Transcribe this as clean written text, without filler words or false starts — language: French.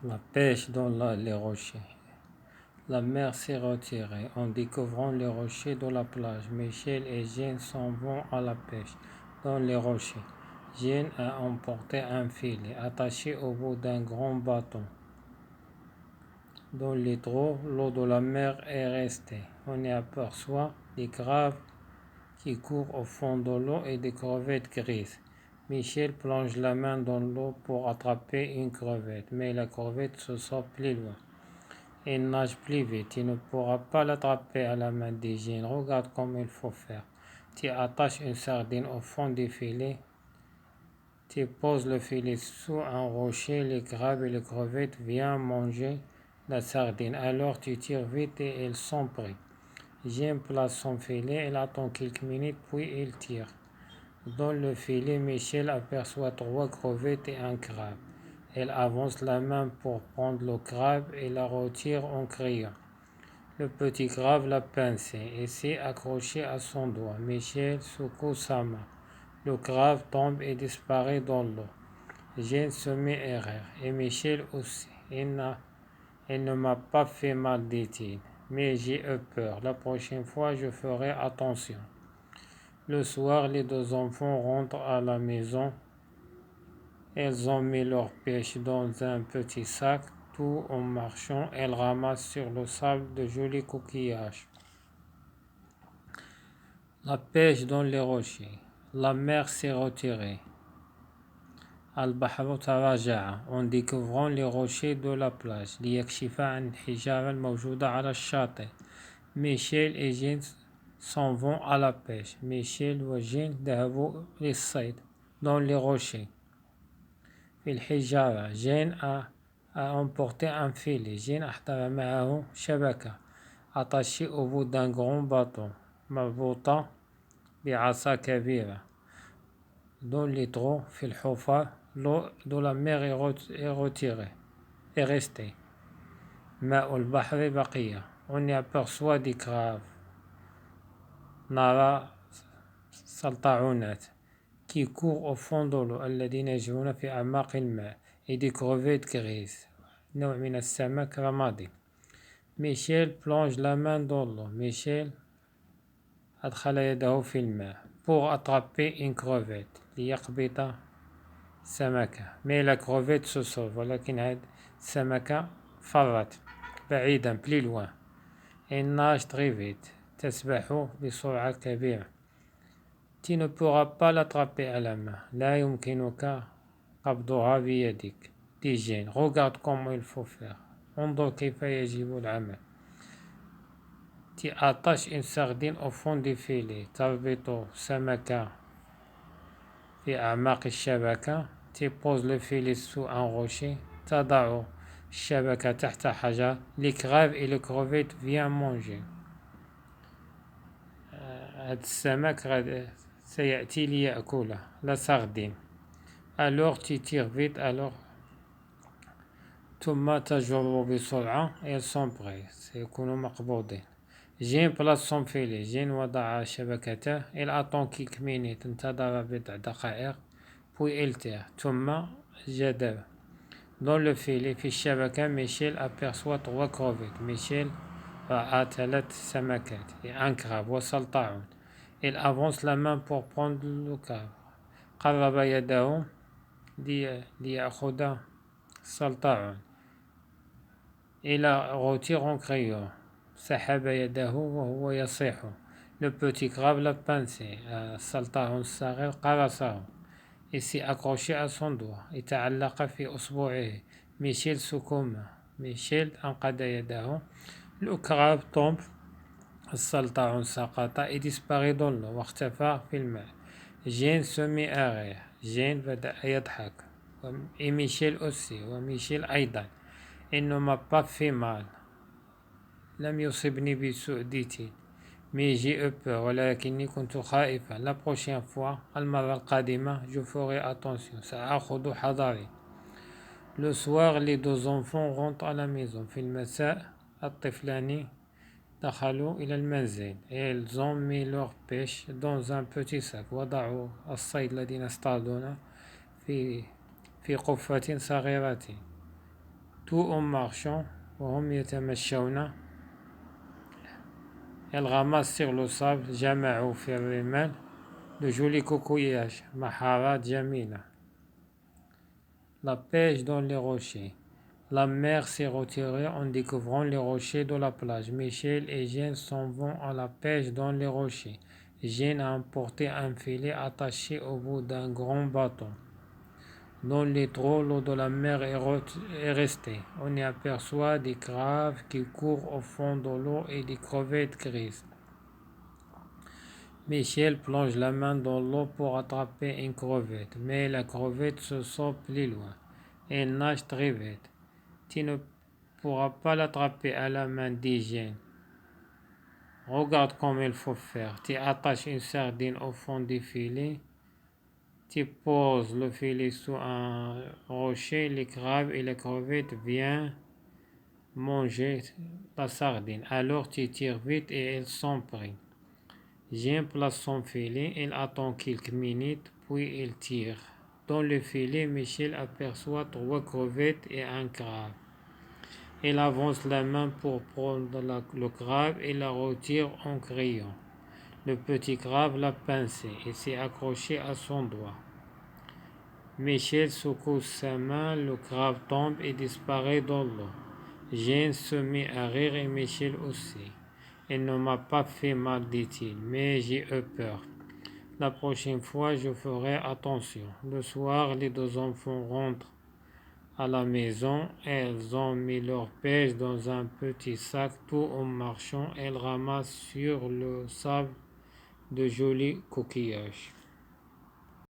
La pêche dans les rochers. La mer s'est retirée en découvrant les rochers de la plage. Michel et Jeanne s'en vont à la pêche dans les rochers. Jeanne a emporté un filet attaché au bout d'un grand bâton. Dans les trous, l'eau de la mer est restée. On y aperçoit des crabes qui courent au fond de l'eau et des crevettes grises. Michel plonge la main dans l'eau pour attraper une crevette, mais la crevette se sort plus loin. Il nage plus vite, il ne pourra pas l'attraper à la main des Jeanne. Regarde comme il faut faire. Tu attaches une sardine au fond du filet, tu poses le filet sous un rocher, les crabes et les crevettes viennent manger la sardine. Alors tu tires vite et ils sont pris. Jeanne place son filet, elle attend quelques minutes puis il tire. Dans le filet, Michel aperçoit 3 crevettes et un crabe. Elle avance la main pour prendre le crabe et la retire en criant. Le petit crabe l'a pincé et s'est accroché à son doigt. Michel secoue sa main. Le crabe tombe et disparaît dans l'eau. Jeanne se met à rire et Michel aussi. Elle ne m'a pas fait mal, dit-il, mais j'ai eu peur. La prochaine fois, je ferai attention. Le soir, les 2 enfants rentrent à la maison. Elles ont mis leur pêche dans un petit sac. Tout en marchant, elles ramassent sur le sable de jolis coquillages. La pêche dans les rochers. La mer s'est retirée. البحر تراجع en découvrant les rochers de la plage ليكشف عن الحجارة الموجودة على الشاطئ. ميشيل et Jeanne s'en vont à la pêche. ميشيل وجين ذهبوا للصيد dans les rochers. في الحجارة جين a emporté un filet. جين أحضر معه شبكة attachée au bout d'un grand bâton مربوطة بعصا كبيرة. Dans les trous في الحفر l'eau de la mer est retirée, est restée. ماء البحر بقية. On y aperçoit des crabes. نرى سلطعونات qui courent au fond de l'eau الذين يجرون في أعماق الماء et des crevettes grises. نوع من السمك رمادي. Michel plonge la main dans l'eau. Michel أدخل يده في الماء pour attraper une crevette ليقبض سمكة. Mais la crevette se sauve. ولكن هاد السمكة فرت بعيدا plus loin. Elle nage très vite. تسبح بسرعة كبيرة. Tu ne pourras pas l'attraper à la main. لا يمكنك قبضها بيدك. dit Jeanne. Regarde comment il faut faire. انظر كيف يجب العمل. Tu attaches une sardine au fond du filet. تربط سمكة في أعماق الشبكة. Tu poses le filet sous un rocher. تضع الشبكة تحت حجر. Les crabes et les crevettes viennent manger. هذا السمك سيأتي ليأكله. La sardine. Alors tu tires vite. Alors ثم تجر بسرعة. Elles sont prêts. سيكونوا مقبوضين. جين بلاص son filet. جين وضع شبكته. Il attend quelques minutes. انتظر بضع دقائق. puis il tire. ثم جدر. Dans le filet في الشبكة ميشيل aperçoit 3 crevettes. ميشيل رأى 3 سمكات et un crabe وسلطعون. Il avance la main pour prendre le crabe. قرب يده ليأخذ السلطعون. Il la retire en criant. سحب يده وهو يصيح. Le petit crabe l'a pincé. السلطعون الصغير قرصه. Il s'est accroché à son doigt. يتعلق في أصبعه. ميشيل سكوم. ميشيل أنقذ يده. Le crabe tombe. السلطعون سقط et disparaît dans l'eau واختفى في الماء. جين se met à rire. جين بدأ يضحك. et ميشيل aussi. وميشيل أيضا. Il ne m'a pas fait mal. لم يصبني بسوء, dit-il. Mais j'ai eu peur. ولكني كنت خائفا. La prochaine fois, المرة القادمة, je ferai attention. سأخذ حذري. Le soir, les 2 enfants rentrent à la maison. في المساء الطفلان دخلوا إلى المنزل. Ils ont mis leur pêche dans un petit sac. وضعوا الصيد الذين اصطادونا في قفة صغيرة. tout en marchant. وهم يتمشون. Elle ramasse sur le sable. جمعوا في الرمال de jolis coquillages. محارات جميلة. La pêche dans les rochers. La mer s'est retirée en découvrant les rochers de la plage. Michel et Jeanne s'en vont à la pêche dans les rochers. Jeanne a emporté un filet attaché au bout d'un grand bâton. Dans les trous, l'eau de la mer est restée. On y aperçoit des crabes qui courent au fond de l'eau et des crevettes grises. Michel plonge la main dans l'eau pour attraper une crevette, mais la crevette se sent plus loin. Elle nage très vite. Tu ne pourras pas l'attraper à la main, dit Jeanne. Regarde comme il faut faire. Tu attaches une sardine au fond du filet. Tu poses le filet sous un rocher. Les crabes et les crevettes viennent manger la sardine. Alors tu tires vite et elles sont prises. Jeanne place son filet. Il attend quelques minutes, puis il tire. Dans le filet, Michel aperçoit 3 crevettes et un crabe. Il avance la main pour prendre le crabe et la retire en criant. Le petit crabe l'a pincé et s'est accroché à son doigt. Michel secoue sa main, le crabe tombe et disparaît dans l'eau. Jeanne se met à rire et Michel aussi. Il ne m'a pas fait mal, dit-il, mais j'ai eu peur. La prochaine fois, je ferai attention. Le soir, les 2 enfants rentrent à la maison. Elles ont mis leur pêche dans un petit sac. Tout en marchant, elles ramassent sur le sable de jolis coquillages.